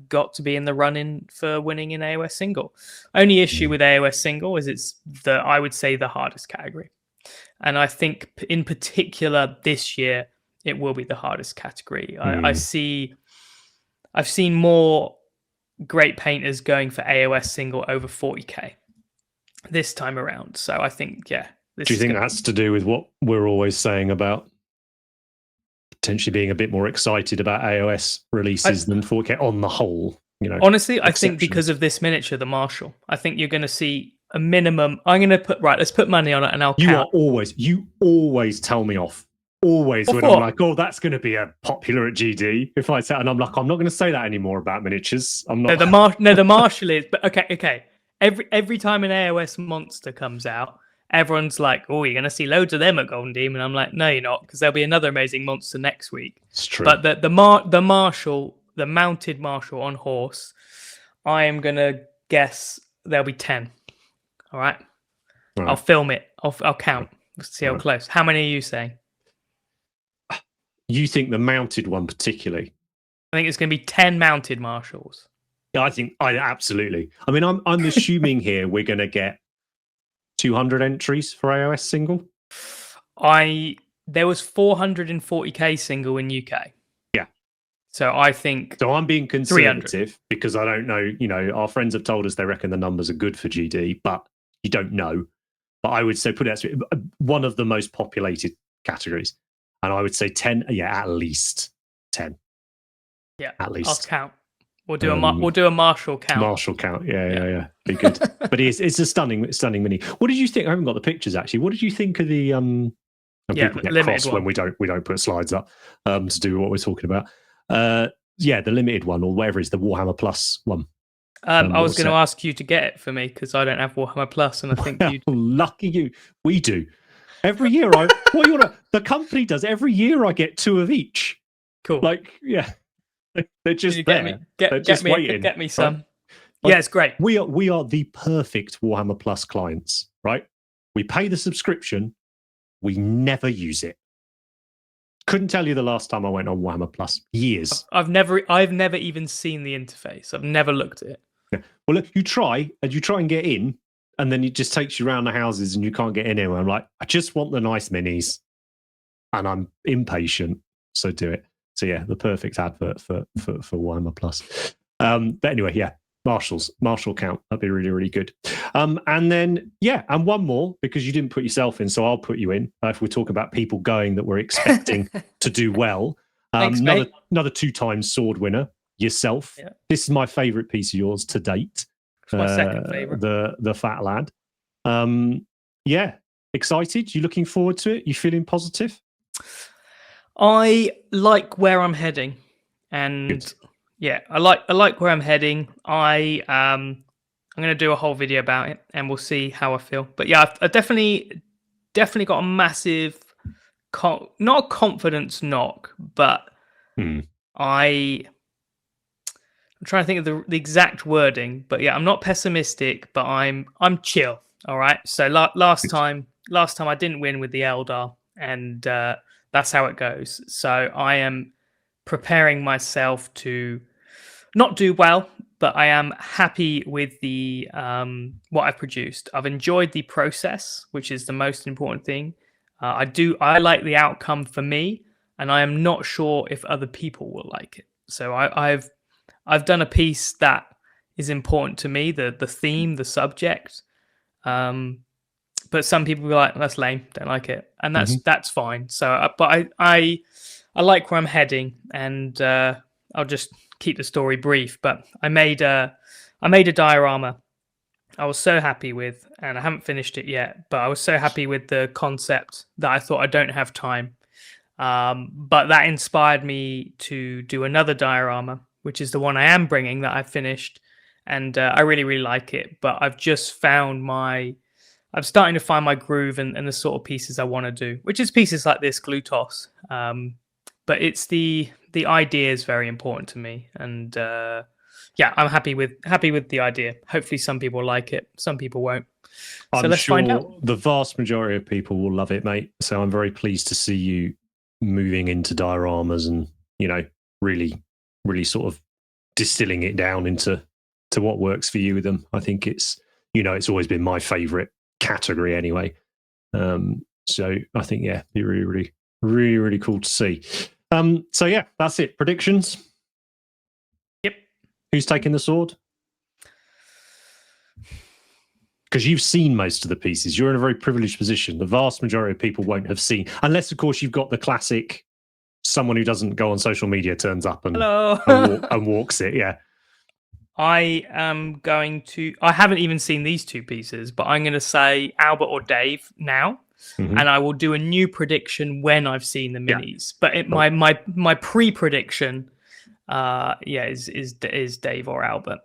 got to be in the running for winning in AOS single. Only issue with AOS single is it's I would say the hardest category. And I think in particular this year, it will be the hardest category. I've seen more great painters going for AOS single over 40k this time around. So I think, do you think that's to do with what we're always saying about potentially being a bit more excited about AOS releases than 4K on the whole? Honestly, I think because of this miniature, the Marshall, I think you're going to see a minimum. I'm going to let's put money on it, and I'll count. You always tell me off. Always when I'm like, oh, that's going to be a popular at GD. If I say, and I'm like, I'm not going to say that anymore about miniatures. I'm not. The Marshall is, but okay. Every time an AOS monster comes out, everyone's like, oh, you're going to see loads of them at Golden Demon. I'm like, no, you're not, because there'll be another amazing monster next week. It's true. But the Marshall, the mounted Marshall on horse, I am going to guess there'll be 10. All right. Right. I'll film it. I'll count. Let's see how Right. close. How many are you saying? You think the mounted one particularly? I think it's going to be 10 mounted marshals. Yeah, I absolutely. I mean, I'm assuming here we're going to get 200 entries for iOS single. There was 440k single in UK. Yeah. So I think. So I'm being conservative because I don't know. You know, our friends have told us they reckon the numbers are good for GD, but you don't know. But I would say put it as one of the most populated categories, and I would say 10. Yeah, at least 10. Yeah, at least. I'll count. We'll do a Marshall count. Marshall count. Yeah. Be good. But it's a stunning mini. What did you think? I haven't got the pictures actually. What did you think of the And people get cross when we don't put slides up to do what we're talking about. The limited one or whatever is the Warhammer Plus one. I was going to ask you to get it for me because I don't have Warhammer Plus, and I think you. Lucky you. We do. Every year, the company does. Every year, I get 2 of each. Cool. Like, yeah, they're just there. Get me some. Right? Yeah, it's great. We are the perfect Warhammer Plus clients, right? We pay the subscription. We never use it. Couldn't tell you the last time I went on Warhammer Plus. Years. I've never even seen the interface. I've never looked at it. Yeah. Well, look, you try and get in, and then it just takes you around the houses, and you can't get in anywhere. I'm like, I just want the nice minis, and I'm impatient, so do it. So yeah, the perfect advert for Warhammer Plus. But anyway, yeah. Marshall count. That'd be really, really good. And then, and one more, because you didn't put yourself in, so I'll put you in. If we talk about people going that we're expecting to do well. Thanks, another 2 times sword winner, yourself. Yeah. This is my favourite piece of yours to date. It's my second favourite. The fat lad. Excited? You looking forward to it? You feeling positive? I like where I'm heading. And... Good. Yeah, I like where I'm heading. I'm going to do a whole video about it, and we'll see how I feel. But yeah, I definitely got a massive, not a confidence knock, but I'm trying to think of the exact wording. But yeah, I'm not pessimistic, but I'm chill. All right. So last time I didn't win with the Eldar, and that's how it goes. So I am preparing myself to not do well, but I am happy with the what I've produced. I've enjoyed the process, which is the most important thing. I like the outcome for me, and I am not sure if other people will like it. So I've done a piece that is important to me, the theme, the subject. But some people will be like, that's lame, don't like it, and that's fine. So, but I like where I'm heading, and I'll just keep the story brief. But I made a diorama I was so happy with, and I haven't finished it yet, but I was so happy with the concept that I thought I don't have time. But that inspired me to do another diorama, which is the one I am bringing that I've finished, and I really, really like it. But I've just found I'm starting to find my groove and the sort of pieces I want to do, which is pieces like this glue toss. But it's the idea is very important to me, and I'm happy with the idea. Hopefully, some people like it, some people won't. So let's find out. The vast majority of people will love it, mate. So I'm very pleased to see you moving into dioramas and really, really sort of distilling it down into what works for you with them. I think it's always been my favourite category anyway. So I think be really, really, really, really cool to see. So yeah, that's it. Predictions. Yep. Who's taking the sword? Because you've seen most of the pieces. You're in a very privileged position. The vast majority of people won't have seen, unless of course you've got the classic someone who doesn't go on social media turns up and walks it. Yeah. I am going to. I haven't even seen these two pieces, but I'm going to say Albert or Dave now, and I will do a new prediction when I've seen the minis. Yeah. But my pre-prediction, is Dave or Albert.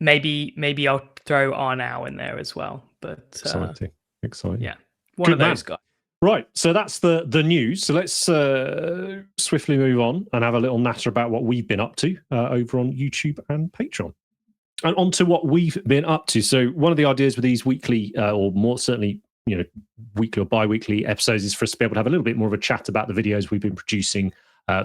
Maybe I'll throw Arnau in there as well. But exciting. Yeah, one of those guys. Right, so that's the news. So let's swiftly move on and have a little natter about what we've been up to over on YouTube and Patreon. And on to what we've been up to. So one of the ideas with these weekly, or more certainly, weekly or bi-weekly episodes, is for us to be able to have a little bit more of a chat about the videos we've been producing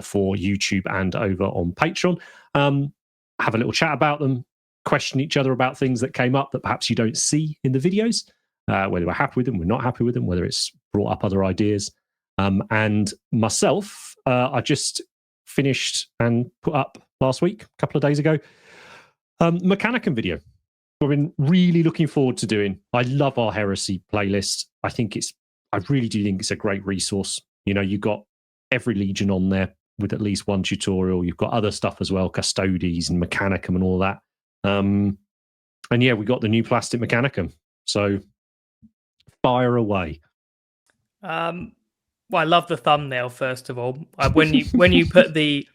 for YouTube and over on Patreon. Have a little chat about them, question each other about things that came up that perhaps you don't see in the videos, whether we're happy with them, we're not happy with them, whether it's brought up other ideas. And myself, I just finished and put up last week, a couple of days ago, Mechanicum video. I've been really looking forward to doing. I love our Heresy playlist. I really do think it's a great resource. You've got every Legion on there with at least one tutorial. You've got other stuff as well, Custodes and Mechanicum and all that. And yeah, we got the new plastic Mechanicum. So fire away. Well, I love the thumbnail first of all. When you put the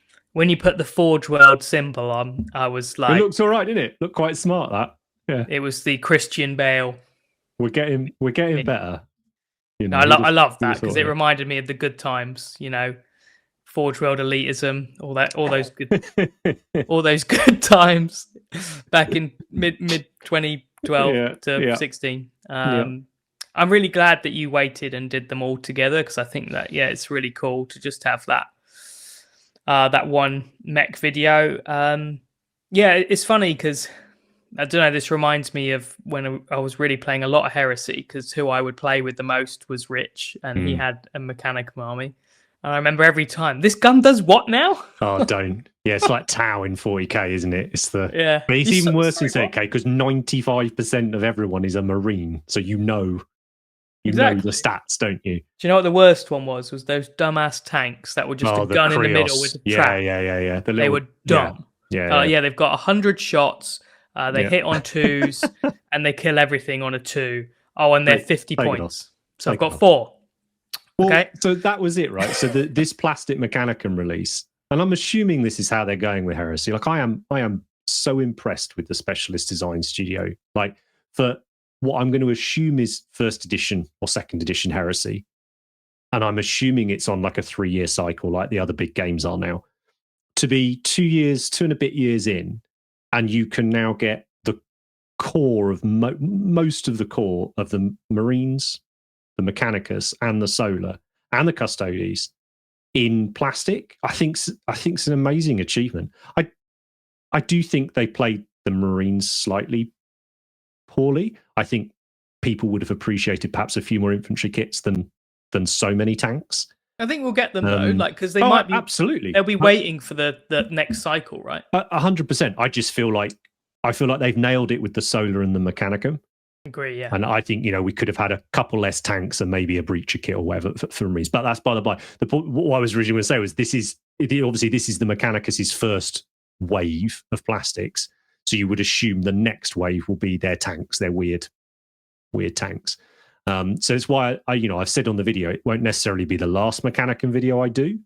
Forge World symbol on, I was like, it looks all right, didn't it? Looked quite smart, that. Yeah. It was the Christian Bale. We're getting better. I love that because it reminded me of the good times. Forge World elitism, all those good times back in mid 2012 to 16. I'm really glad that you waited and did them all together because I think that it's really cool to just have that one mech video. It's funny because I don't know. This reminds me of when I was really playing a lot of Heresy because who I would play with the most was Rich, and he had a Mechanicum army. And I remember every time, this gun does what now? Oh, don't. Yeah, it's like Tau in 40k, isn't it? It's but it's even worse in 30k because 95% of everyone is a Marine. So you know the stats, don't you? Do you know what the worst one was? Was those dumbass tanks that were just a gun in the middle with a trap. Yeah. They were dumb. Yeah. They've got 100 shots. They hit on 2s and they kill everything on a 2. Oh, and they're 50 points. So I've got 4. Well, okay. So that was it, right? So this plastic Mechanicum release, and I'm assuming this is how they're going with Heresy. Like I am so impressed with the Specialist Design Studio. Like for what I'm going to assume is first edition or second edition Heresy, and I'm assuming it's on like a 3-year cycle, like the other big games are now. To be 2 and a bit years in, and you can now get the core of most of the core of the Marines, the Mechanicus, and the Solar, and the Custodes in plastic. I think it's an amazing achievement. I do think they played the Marines slightly poorly. I think people would have appreciated perhaps a few more infantry kits than so many tanks. I think we'll get them though, because they might be absolutely. They'll be waiting for the next cycle, right? 100%. I just feel like they've nailed it with the Solar and the Mechanicum. Agree, yeah. And I think we could have had a couple less tanks and maybe a breacher kit or whatever for Marines. But that's by the by. What I was originally going to say was this is the Mechanicus's first wave of plastics. So you would assume the next wave will be their tanks, their weird tanks. So it's why I've said on the video it won't necessarily be the last Mechanicum video I do,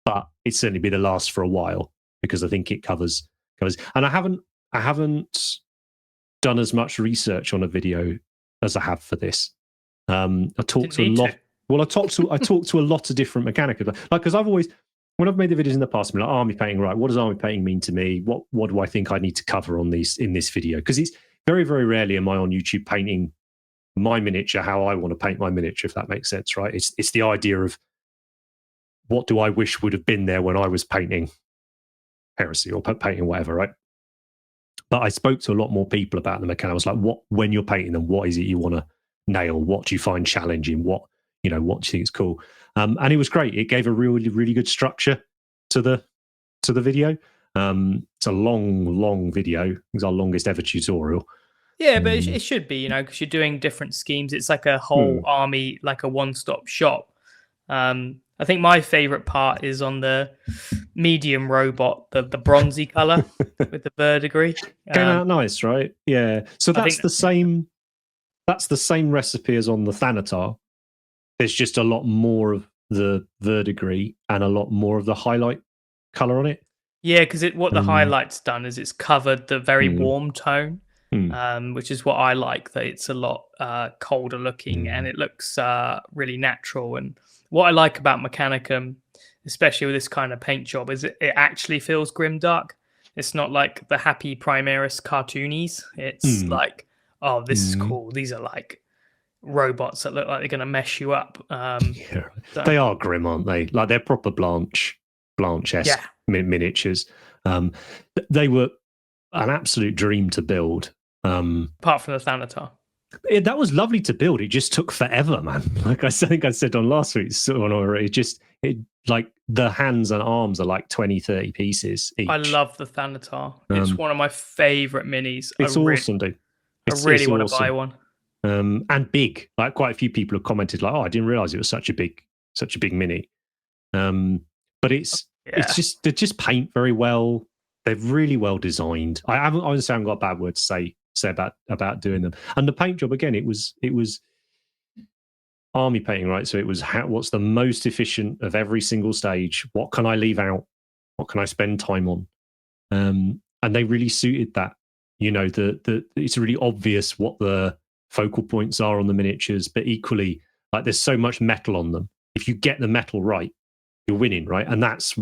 but it certainly be the last for a while because I think it covers. And I haven't done as much research on a video as I have for this. I talked to a lot. Well, I talked to a lot of different Mechanicum, like because I've always, when I've made the videos in the past, I'm like army painting, right? What does army painting mean to me? What do I think I need to cover on these in this video? Because it's very, very rarely am I on YouTube painting my miniature how I want to paint my miniature, if that makes sense, right? It's the idea of what do I wish would have been there when I was painting Heresy or painting whatever, right? But I spoke to a lot more people about them. I was like, when you're painting them, what is it you want to nail? What do you find challenging? What do you think is cool? And it was great. It gave a really, really good structure to the video. It's a long video. It's our longest ever tutorial. Yeah, but it should be, because you're doing different schemes. It's like a whole army, like a one-stop shop. I think my favorite part is on the medium robot, the bronzy color with the verdigris. Came out nice, right? Yeah. So that's the same. That's the same recipe as on the Thanatar. There's just a lot more of the verdigris and a lot more of the highlight color on it. Yeah, because what the highlight's done is it's covered the very warm tone, which is what I like. That it's a lot colder looking and it looks really natural. And what I like about Mechanicum, especially with this kind of paint job, is it actually feels grimdark. It's not like the Happy Primaris cartoonies. It's like, oh, this is cool. These are like robots that look like they're going to mess you up. Yeah, they are grim, aren't they? Like they're proper Blanche-esque miniatures. They were an absolute dream to build. Apart from the Thanatar. That was lovely to build. It just took forever, man. Like I think I said on last week's one, or it like the hands and arms are like 20, 30 pieces each. I love the Thanatar. It's one of my favorite minis. It's awesome, dude. I really want to buy one. And big. Like quite a few people have commented, like, "Oh, I didn't realize it was such a big mini." But they just paint very well. They're really well designed. I honestly haven't got a bad word to say about doing them. And the paint job again, it was army painting, right? So it was what's the most efficient of every single stage? What can I leave out? What can I spend time on? And they really suited that. You know, it's really obvious what the focal points are on the miniatures, but equally, like there's so much metal on them. If you get the metal right, you're winning, right? And that's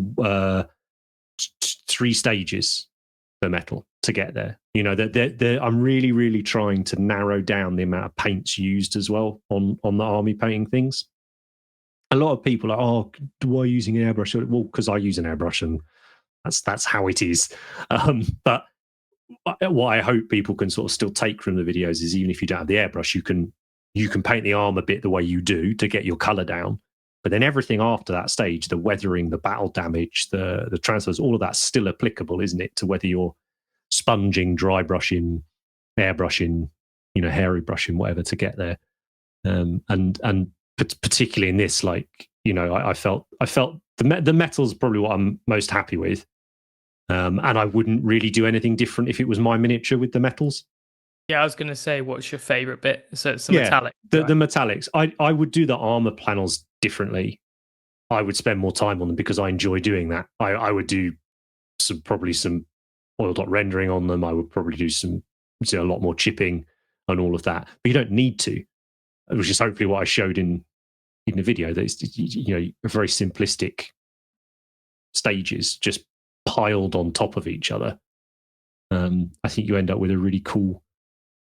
3 stages for metal to get there. You know, I'm really, really trying to narrow down the amount of paints used as well on the army painting things. A lot of people are, oh, why are you using an airbrush? Well, because I use an airbrush, and that's how it is. But what I hope people can sort of still take from the videos is, even if you don't have the airbrush, you can paint the arm a bit the way you do to get your color down. But then everything after that stage, the weathering, the battle damage, the transfers, all of that's still applicable, isn't it? To whether you're sponging, dry brushing, airbrushing, you know, hairy brushing, whatever to get there. And particularly in this, like, you know, I felt the metal's probably what I'm most happy with. And I wouldn't really do anything different if it was my miniature with the metals. Yeah, I was going to say, what's your favorite bit? So it's the metallic. The metallics. I would do the armor panels differently. I would spend more time on them because I enjoy doing that. I would do probably some oil dot rendering on them. I would probably do a lot more chipping and all of that. But you don't need to. It was just hopefully what I showed in the video. That it's, you know, very simplistic stages just piled on top of each other. I think you end up with a really cool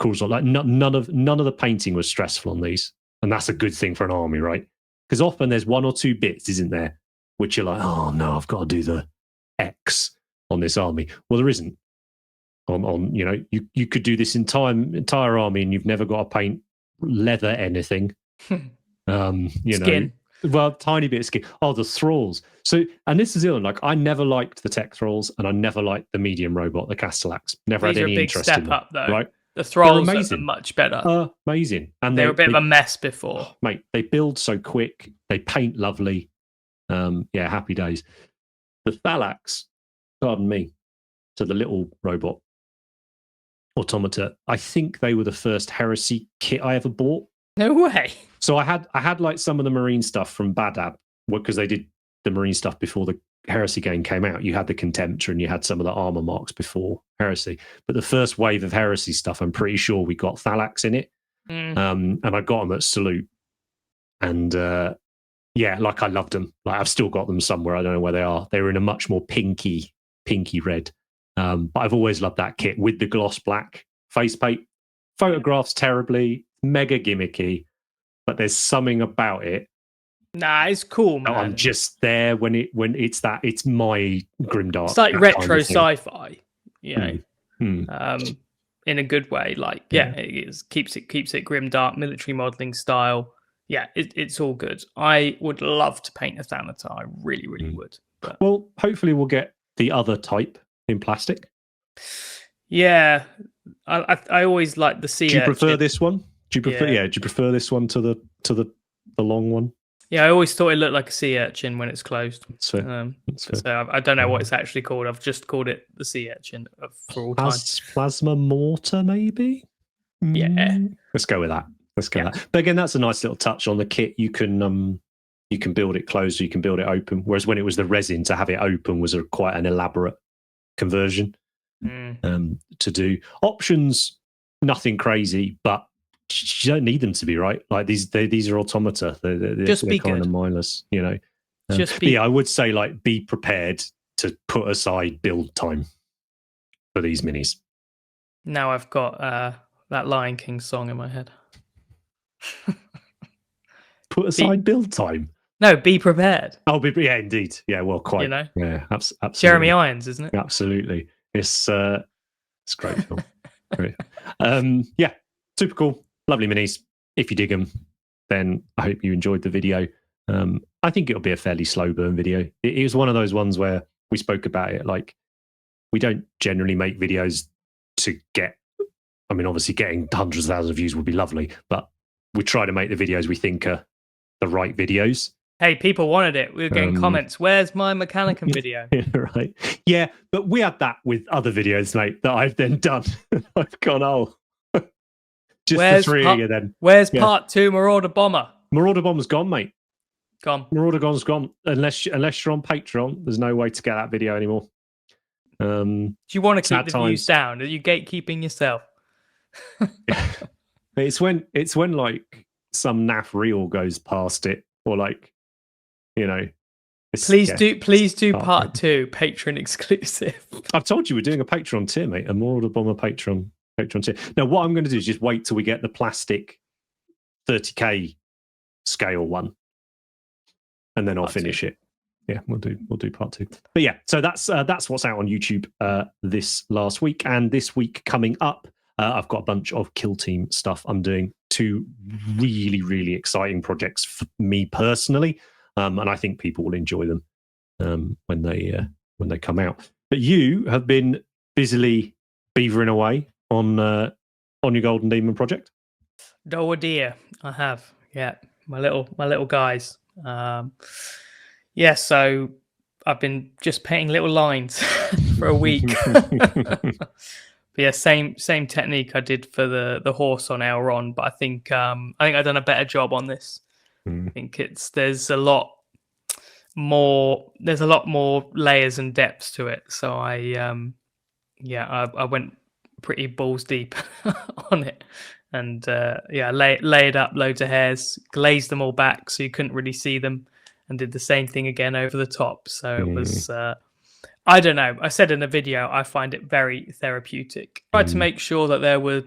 result. Like none of the painting was stressful on these, and that's a good thing for an army, right? Because often there's 1 or 2 bits, isn't there, which you're like, oh no, I've got to do the X on this army. Well, there isn't. On you know, you could do this entire army, and you've never got to paint leather anything. You Skin. know, well, tiny bit of skin. Oh, the thralls. So, and this is the other, like, I never liked the tech thralls, and I never liked the medium robot, the Castellax. Never These had are any a big interest step in them, up, though. right? The thralls are much better. Amazing. And they were a bit of a mess before. Mate, they build so quick. They paint lovely. Yeah, happy days. The Thalax, pardon me, so the little robot automata, I think they were the first Heresy kit I ever bought. No way. So I had like some of the Marine stuff from Badab, because they did the Marine stuff before the Heresy game came out. You had the Contemptor and you had some of the armor marks before Heresy. But the first wave of Heresy stuff, I'm pretty sure we got Thalax in it. And I got them at Salute. And yeah, like I loved them. Like I've still got them somewhere. I don't know where they are. They were in a much more pinky red. But I've always loved that kit with the gloss black facepaint. Photographs terribly, mega gimmicky, but there's something about it. Nah, it's cool, man. I'm just there when it's my grimdark. It's like retro sci-fi, you know, in a good way. Like, it keeps it grimdark, military modeling style. Yeah, it's all good. I would love to paint a Thanatar. I really, really would. But... Well, hopefully we'll get the other type in plastic. Yeah, I always like the sea. Do you prefer this one? Do you prefer? Yeah. Do you prefer this one to the long one? Yeah, I always thought it looked like a sea urchin when it's closed. That's fair. So I don't know what it's actually called. I've just called it the sea urchin for all time. Plasma mortar, maybe. Yeah. Let's go with that. With that. But again, that's a nice little touch on the kit. You can build it closed, or you can build it open. Whereas when it was the resin, to have it open was quite an elaborate conversion to do. Options, nothing crazy, but you don't need them to be, right. Like these are automata. They're kind of mindless, you know. I would say, like, be prepared to put aside build time. for these minis. Now I've got that Lion King song in my head. Put aside build time. No, be prepared. Oh, yeah, indeed. Yeah, well, quite. You know, yeah, absolutely. Jeremy Irons, isn't it? Absolutely. It's great film. Great. Yeah, super cool. Lovely minis. If you dig them, then I hope you enjoyed the video. I think it'll be a fairly slow burn video. It was one of those ones where we spoke about it. Like, we don't generally make videos to get, I mean, obviously getting hundreds of thousands of views would be lovely, but we try to make the videos we think are the right videos. Hey, people wanted it. We were getting comments. Where's my Mechanicum video? Right. Yeah, but we had that with other videos, mate, that I've then done. I've gone, oh, just the three of you then. Where's part 2 Marauder Bomber? Marauder Bomber's gone, mate. Gone. Marauder Bomb's gone. Unless you're on Patreon, there's no way to get that video anymore. Do you want to keep the views down? Are you gatekeeping yourself? It's when like some naff reel goes past it, or like, you know. Please do part 2 Patreon exclusive. I've told you we're doing a Patreon tier, mate. A Marauder Bomber Patreon tier. Now, what I'm going to do is just wait till we get the plastic 30k scale one, and then I'll finish it. Yeah, we'll do part 2. But yeah, so that's what's out on YouTube this last week, and this week coming up, I've got a bunch of Kill Team stuff. I'm doing 2 really, really exciting projects for me personally, and I think people will enjoy them when they come out. But you have been busily beavering away on your Golden Demon project. Oh dear, I have. Yeah, my little guys. Yeah, so I've been just painting little lines for a week. But yeah, same technique I did for the horse on Elron, but I think I've done a better job on this. I think there's a lot more layers and depths to it. So I went pretty balls deep on it, and layered up loads of hairs, glazed them all back so you couldn't really see them, and did the same thing again over the top. So it was, I don't know. I said in the video, I find it very therapeutic. I tried to make sure that there were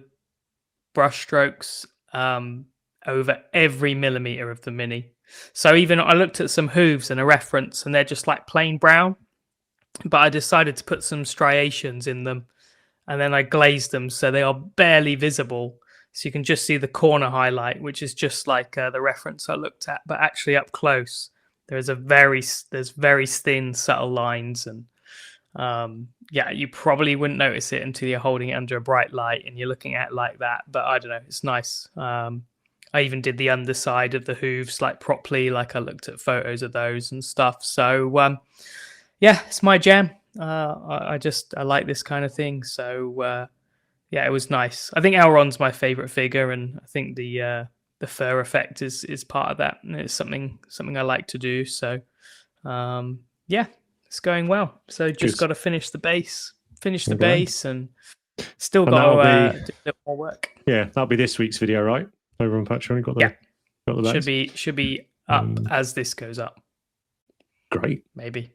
brush strokes over every millimeter of the mini. So even I looked at some hooves and a reference, and they're just like plain brown, but I decided to put some striations in them, and then I glazed them so they are barely visible. So you can just see the corner highlight, which is just like the reference I looked at, but actually up close, there's very thin, subtle lines, and you probably wouldn't notice it until you're holding it under a bright light and you're looking at it like that. But I don't know, it's nice. I even did the underside of the hooves like properly, like I looked at photos of those and stuff. So it's my jam. I like this kind of thing. So it was nice. I think Elron's my favorite figure, and I think the fur effect is part of that. And it's something I like to do. So it's going well. So just got to finish the base, and still got to do a little more work. Yeah, that'll be this week's video, right? Over on Patreon, got the base. Should be up as this goes up. Great, maybe.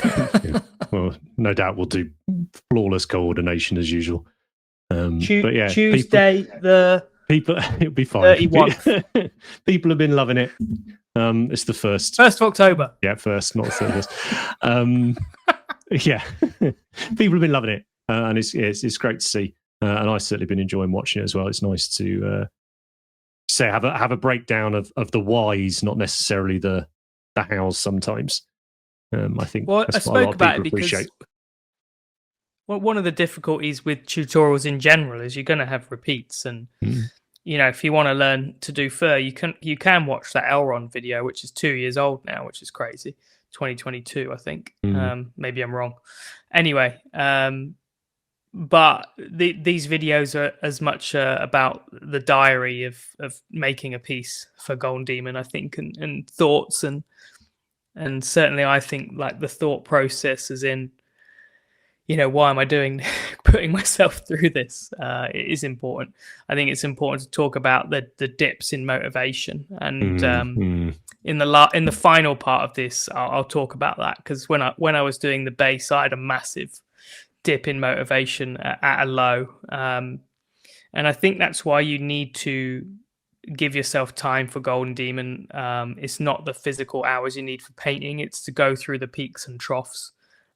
Yeah. Well, no doubt we'll do flawless coordination as usual. But yeah, Tuesday people it'll be fine. 31st. People have been loving it. It's the 1st of October. Yeah, 1st, not 31st. Yeah, people have been loving it, and it's great to see. And I've certainly been enjoying watching it as well. It's nice to have a breakdown of the whys, not necessarily the hows. Sometimes, I think. Well, that's I what a lot spoke of about people it because appreciate. one of the difficulties with tutorials in general is you're going to have repeats, and if you want to learn to do fur, you can watch that Elron video, which is 2 years old now, which is crazy. 2022, I think. Maybe I'm wrong. Anyway, but these videos are as much about the diary of making a piece for Golden Demon, I think, and thoughts, and certainly I think like the thought process is in, why am I putting myself through this? It is important. I think it's important to talk about the dips in motivation, and in the final part of this, I'll talk about that, because when I was doing the base, I had a massive dip in motivation at a low. And I think that's why you need to give yourself time for Golden Demon. It's not the physical hours you need for painting, it's to go through the peaks and troughs,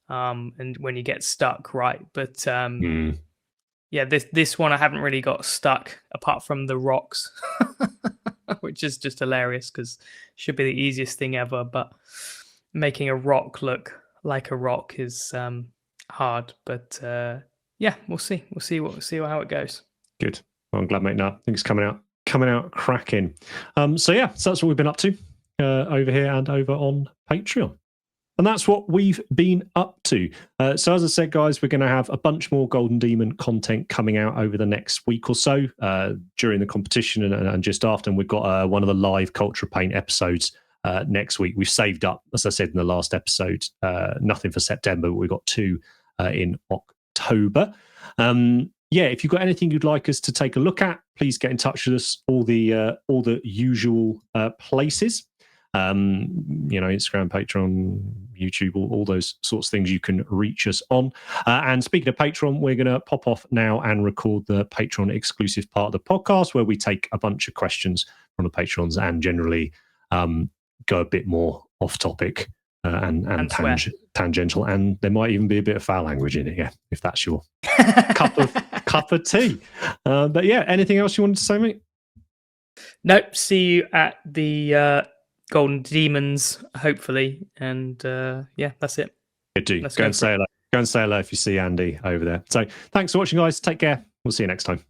and when you get stuck, right? But yeah, this one I haven't really got stuck apart from the rocks, which is just hilarious because should be the easiest thing ever. But making a rock look like a rock is hard. But yeah, we'll see. We'll see how it goes. Good. Well, I'm glad, mate. No, I think it's coming out cracking. So yeah, so that's what we've been up to over here and over on Patreon. And that's what we've been up to. So as I said, guys, we're going to have a bunch more Golden Demon content coming out over the next week or so during the competition and just after. And we've got one of the live Culture Paint episodes next week. We've saved up, as I said in the last episode, nothing for September, but we've got 2 in October. Yeah, if you've got anything you'd like us to take a look at, please get in touch with us. All the usual places. Instagram, Patreon, YouTube, all those sorts of things you can reach us on. And speaking of Patreon, we're going to pop off now and record the Patreon exclusive part of the podcast where we take a bunch of questions from the Patrons and generally go a bit more off topic and tangential. And there might even be a bit of foul language in it, yeah, if that's your cup of tea. But yeah, anything else you wanted to say, mate? Nope. See you at the Golden Demons, hopefully, and yeah, that's it. Go and say hello if you see Andy over there. So thanks for watching, guys. Take care. We'll see you next time.